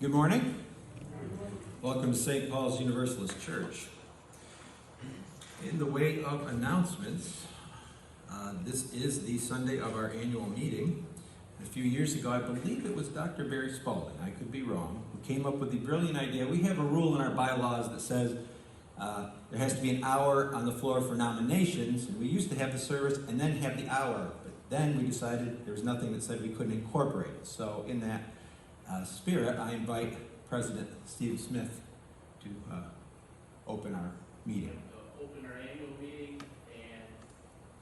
Good morning. Welcome to St. Paul's Universalist Church. In the way of announcements, this is the Sunday of our annual meeting. A few years ago, I believe it was Dr. Barry Spalding, I could be wrong, who came up with the brilliant idea. We have a rule in our bylaws that says there has to be an hour on the floor for nominations, and we used to have the service and then have the hour, but then we decided there was nothing that said we couldn't incorporate it. So in that spirit, I invite President Steve Smith to open our meeting. Open our annual meeting and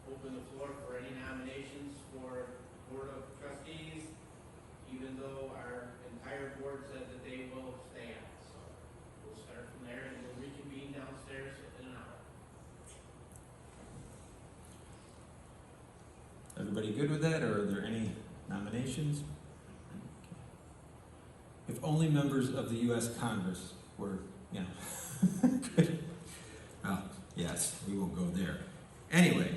open the floor for any nominations for Board of Trustees, even though our entire board said that they will stay on. So we'll start from there and we'll reconvene downstairs in an hour. Everybody good with that, or are there any nominations? If only members of the U.S. Congress were, good. Well, yes, we won't go there. Anyway,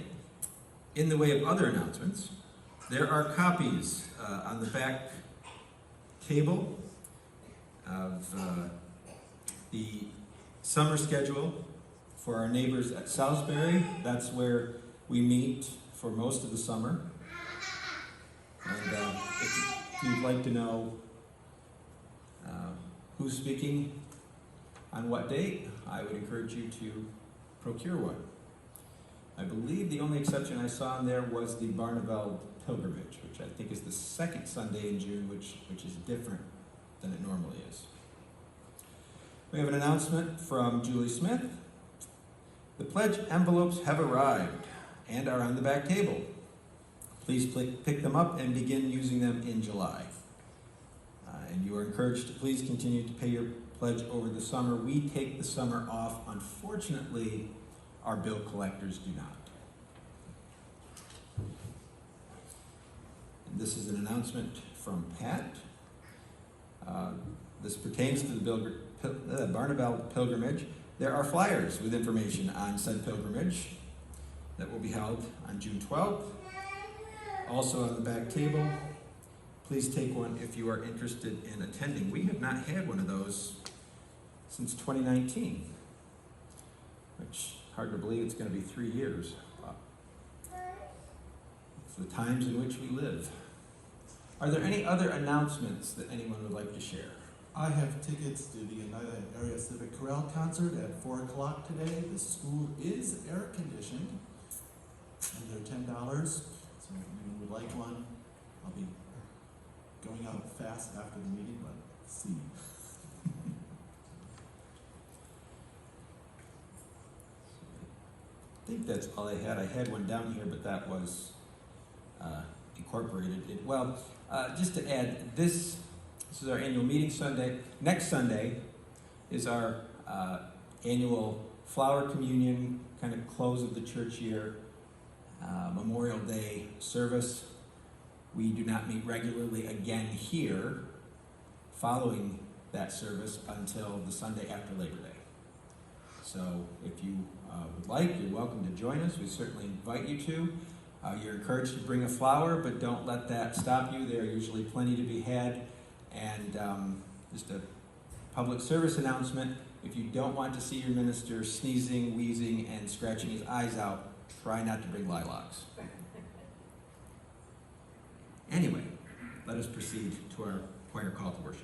in the way of other announcements, there are copies on the back table of the summer schedule for our neighbors at Salisbury. That's where we meet for most of the summer. And if you'd like to know who's speaking on what date, I would encourage you to procure one. I believe the only exception I saw in there was the Barnabel pilgrimage, which I think is the second Sunday in June, which is different than it normally is. We have an announcement from Julie Smith. The pledge envelopes have arrived and are on the back table. Please pick them up and begin using them in July. And you are encouraged to please continue to pay your pledge over the summer. We take the summer off. Unfortunately, our bill collectors do not. And this is an announcement from Pat. This pertains to the Barnabel pilgrimage. There are flyers with information on said pilgrimage that will be held on June 12th. Also on the back table, please take one if you are interested in attending. We have not had one of those since 2019, which hard to believe it's going to be 3 years. It's the times in which we live. Are there any other announcements that anyone would like to share? I have tickets to the United Area Civic Chorale concert at 4 o'clock today. The school is air conditioned, and they're $10. So if anyone would like one, I'll be going out fast after the meeting, but see. I think that's all I had. I had one down here, but that was incorporated. Just to add, this is our annual meeting Sunday. Next Sunday is our annual flower communion, kind of close of the church year, Memorial Day service. We do not meet regularly again here following that service until the Sunday after Labor Day. So if you would like, you're welcome to join us. We certainly invite you to. You're encouraged to bring a flower, but don't let that stop you. There are usually plenty to be had. And just a public service announcement, if you don't want to see your minister sneezing, wheezing, and scratching his eyes out, try not to bring lilacs. Anyway, let us proceed to our choir call to worship.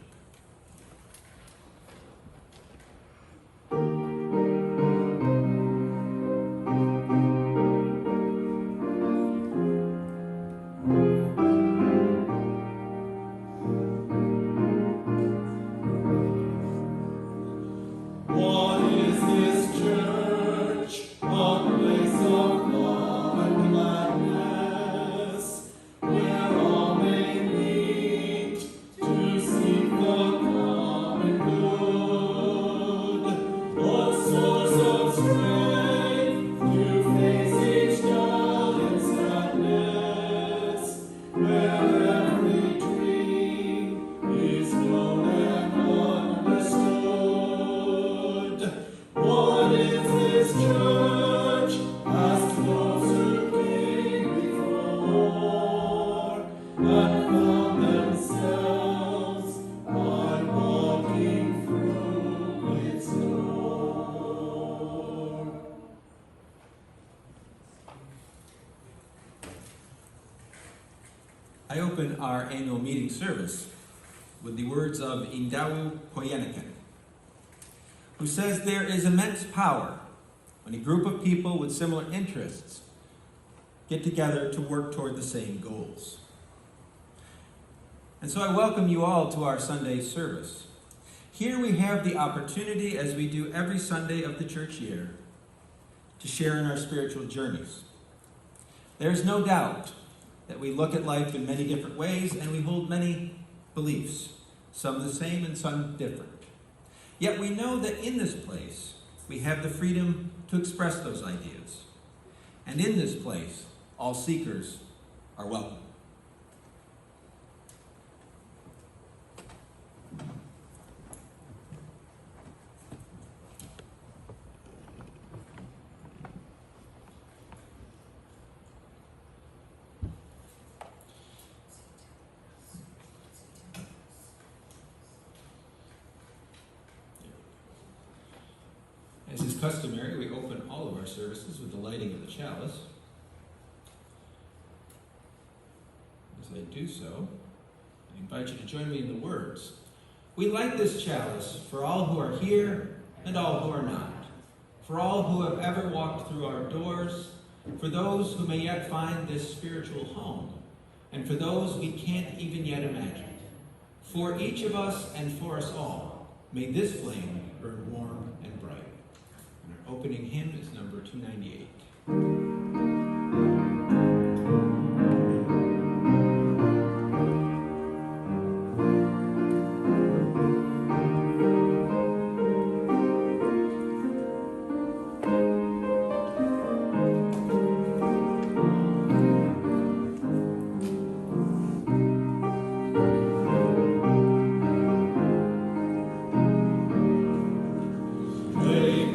I open our annual meeting service with the words of Indau Poyeniken, who says there is immense power when a group of people with similar interests get together to work toward the same goals. And so I welcome you all to our Sunday service. Here we have the opportunity, as we do every Sunday of the church year, to share in our spiritual journeys. There's no doubt that we look at life in many different ways, and we hold many beliefs, some the same and some different. Yet we know that in this place, we have the freedom to express those ideas. And in this place, all seekers are welcome. As is customary, we open all of our services with the lighting of the chalice. As I do so, I invite you to join me in the words. We light this chalice for all who are here and all who are not, for all who have ever walked through our doors, for those who may yet find this spiritual home, and for those we can't even yet imagine. For each of us and for us all, may this flame burn warm and bright. And our opening hymn is number 298.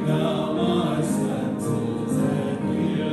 Now my senses and hear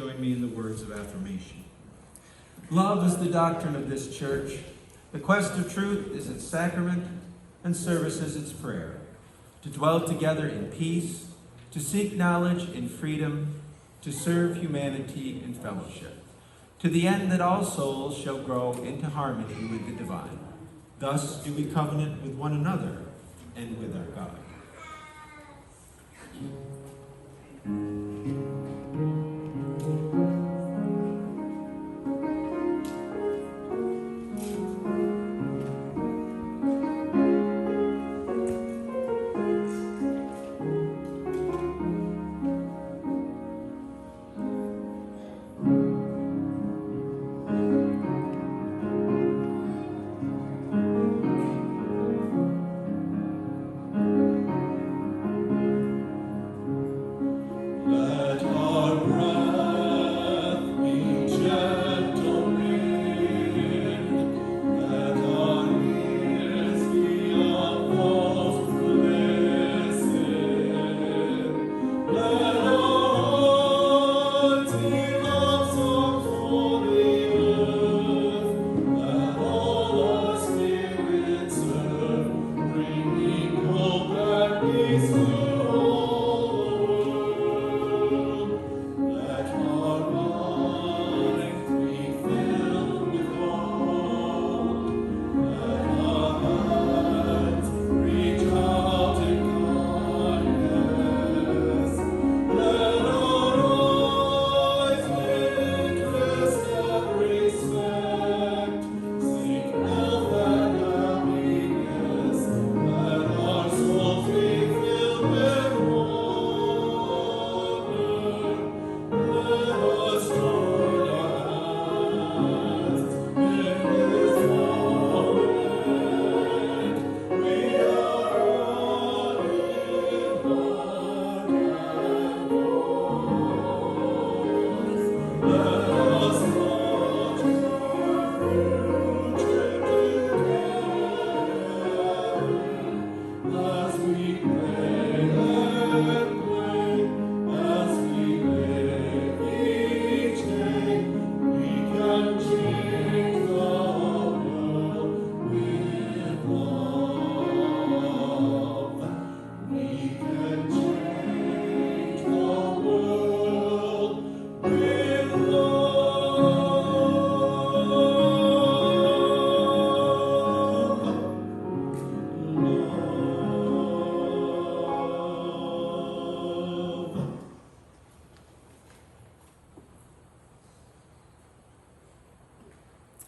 join me in the words of affirmation. Love is the doctrine of this church. The quest of truth is its sacrament, and service is its prayer. To dwell together in peace, to seek knowledge in freedom, to serve humanity in fellowship, to the end that all souls shall grow into harmony with the divine. Thus do we covenant with one another and with our God.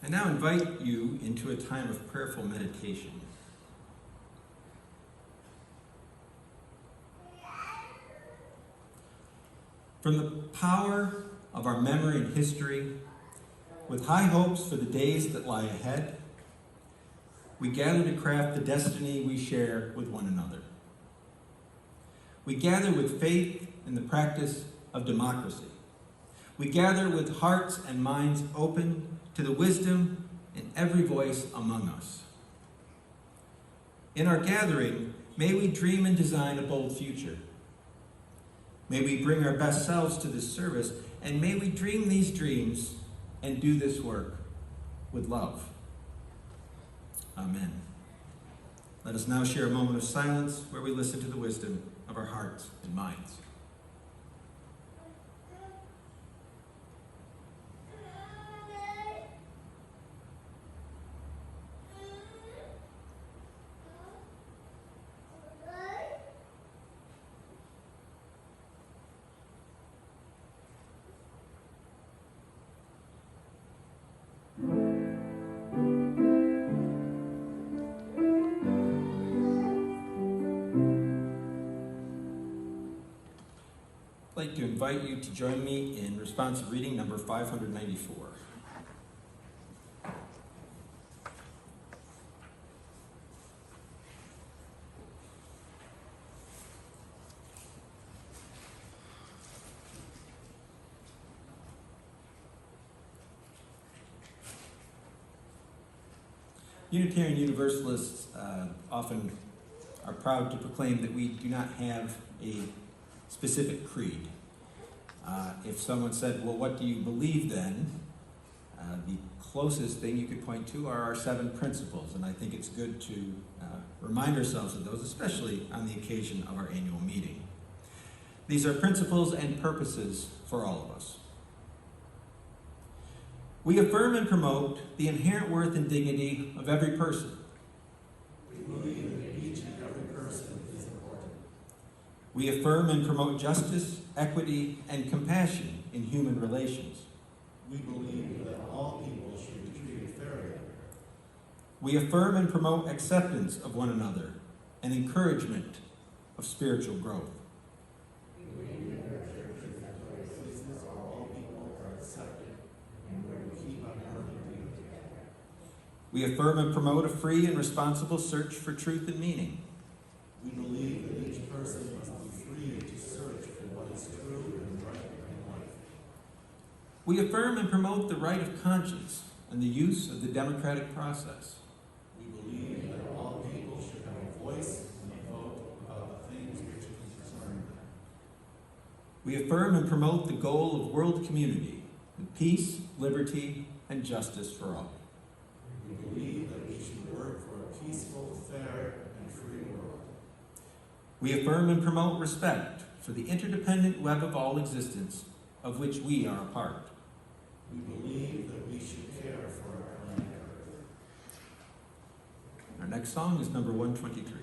I now invite you into a time of prayerful meditation. From the power of our memory and history, with high hopes for the days that lie ahead, we gather to craft the destiny we share with one another. We gather with faith in the practice of democracy. We gather with hearts and minds open to the wisdom in every voice among us. In our gathering, may we dream and design a bold future. May we bring our best selves to this service, and may we dream these dreams and do this work with love. Amen. Let us now share a moment of silence where we listen to the wisdom of our hearts and minds. I'd like to invite you to join me in responsive reading number 594. Unitarian Universalists often are proud to proclaim that we do not have a specific creed. If someone said, well, what do you believe then? The closest thing you could point to are our 7 principles, and I think it's good to remind ourselves of those, especially on the occasion of our annual meeting. These are principles and purposes for all of us. We affirm and promote the inherent worth and dignity of every person. We believe that each and every person is important. We affirm and promote justice, equity, and compassion in human relations. We believe that all people should be treated fairly. We affirm and promote acceptance of one another and encouragement of spiritual growth. We believe that churches and places where all people are accepted and where we keep on learning together. We affirm and promote a free and responsible search for truth and meaning. We believe that each person must be free to search for what is true and right in life. We affirm and promote the right of conscience and the use of the democratic process. We believe that all people should have a voice and a vote about the things which concern them. We affirm and promote the goal of world community with peace, liberty, and justice for all. We believe that we should work for a peaceful, fair, and free world. We affirm and promote respect for the interdependent web of all existence of which we are a part. We believe that we should care for our planet Earth. Our next song is number 123.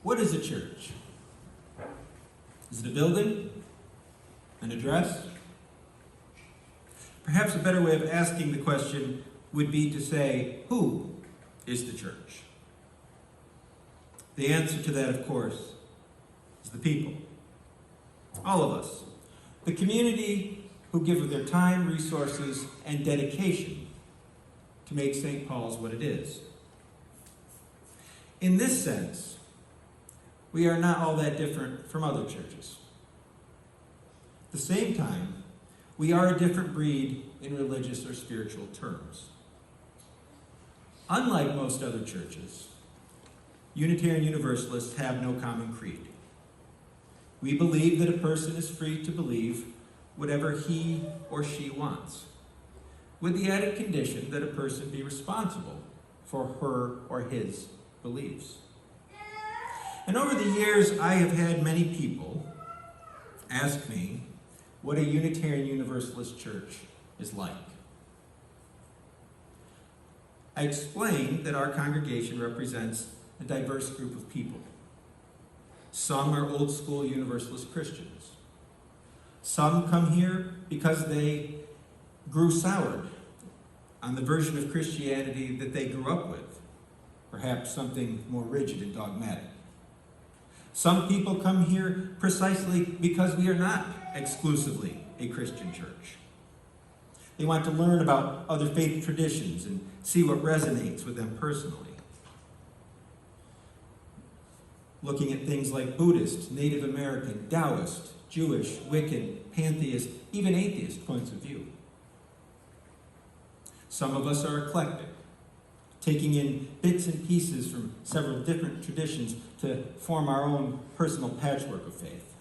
What is a church? Is it a building? An address? Perhaps a better way of asking the question would be to say, who is the church? The answer to that, of course, is the people. All of us. The community who give of their time, resources, and dedication to make St. Paul's what it is. In this sense, we are not all that different from other churches. At the same time, we are a different breed in religious or spiritual terms. Unlike most other churches, Unitarian Universalists have no common creed. We believe that a person is free to believe whatever he or she wants, with the added condition that a person be responsible for her or his beliefs. And over the years, I have had many people ask me what a Unitarian Universalist church is like. I explained that our congregation represents a diverse group of people. Some are old school Universalist Christians. Some come here because they grew soured on the version of Christianity that they grew up with, perhaps something more rigid and dogmatic. Some people come here precisely because we are not exclusively a Christian church. They want to learn about other faith traditions and see what resonates with them personally. Looking at things like Buddhist, Native American, Taoist, Jewish, Wiccan, pantheist, even atheist points of view. Some of us are eclectic, taking in bits and pieces from several different traditions to form our own personal patchwork of faith.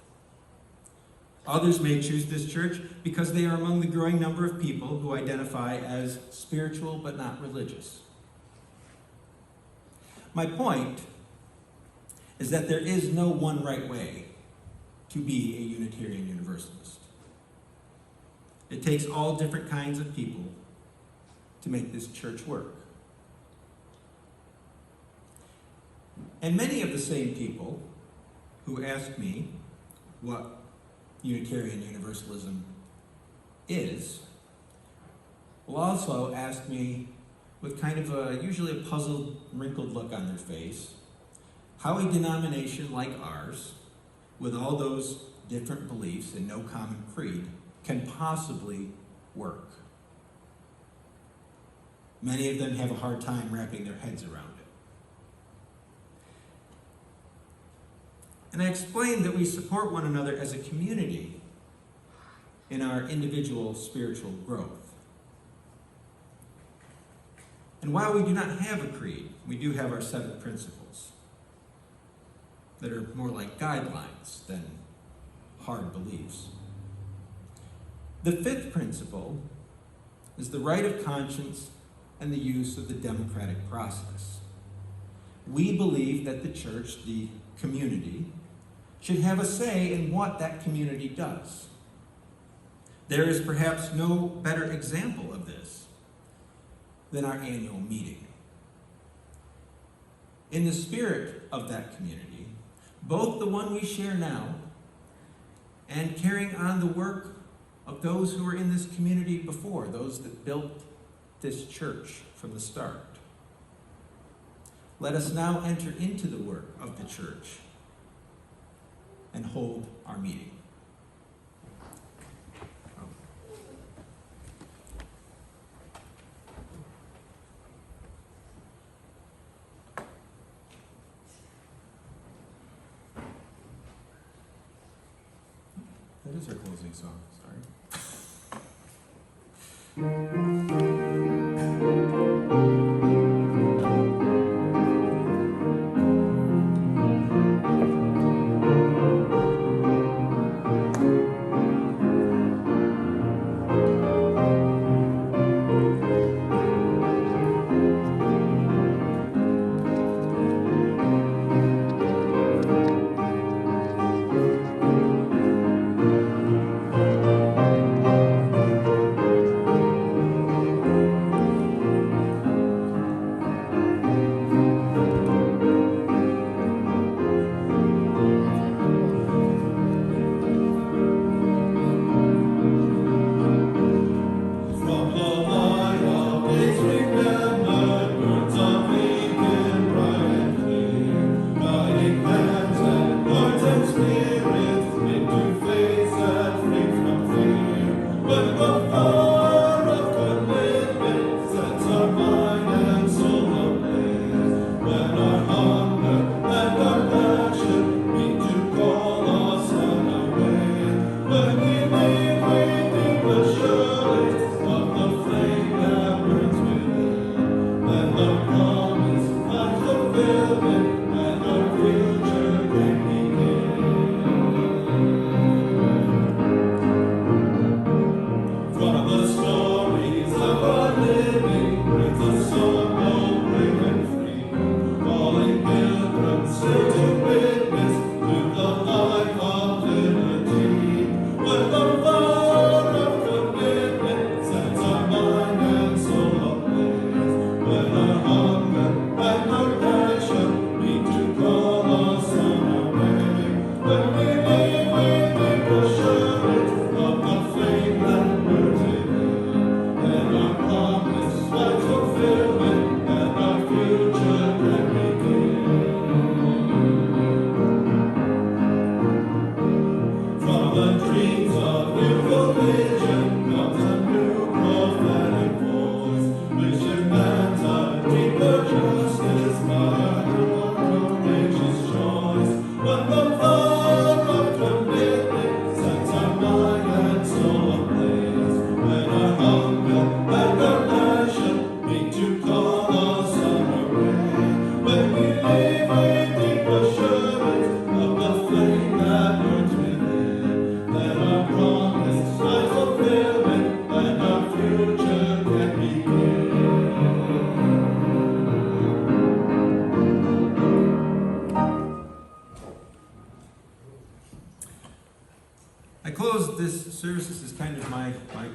Others may choose this church because they are among the growing number of people who identify as spiritual but not religious. My point is that there is no one right way to be a Unitarian Universalist. It takes all different kinds of people to make this church work. And many of the same people who ask me what Unitarian Universalism is will also ask me with kind of usually a puzzled, wrinkled look on their face, how a denomination like ours, with all those different beliefs and no common creed, can possibly work. Many of them have a hard time wrapping their heads around it. And I explained that we support one another as a community in our individual spiritual growth. And while we do not have a creed, we do have our 7 principles that are more like guidelines than hard beliefs. The 5th principle is the right of conscience and the use of the democratic process. We believe that the church, the community, should have a say in what that community does. There is perhaps no better example of this than our annual meeting. In the spirit of that community, both the one we share now and carrying on the work of those who were in this community before, those that built this church from the start. Let us now enter into the work of the church and hold our meeting. That is our closing song, sorry.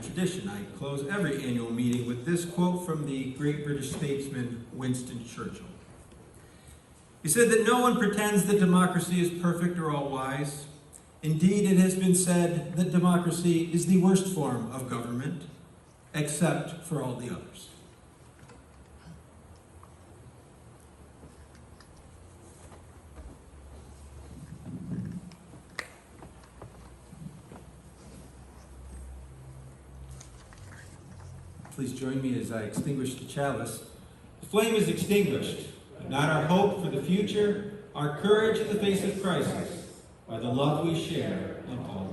tradition, I close every annual meeting with this quote from the great British statesman Winston Churchill. He said that no one pretends that democracy is perfect or all-wise. Indeed, it has been said that democracy is the worst form of government, except for all the others. Please join me as I extinguish the chalice. The flame is extinguished, but not our hope for the future, our courage in the face of crisis, by the love we share in all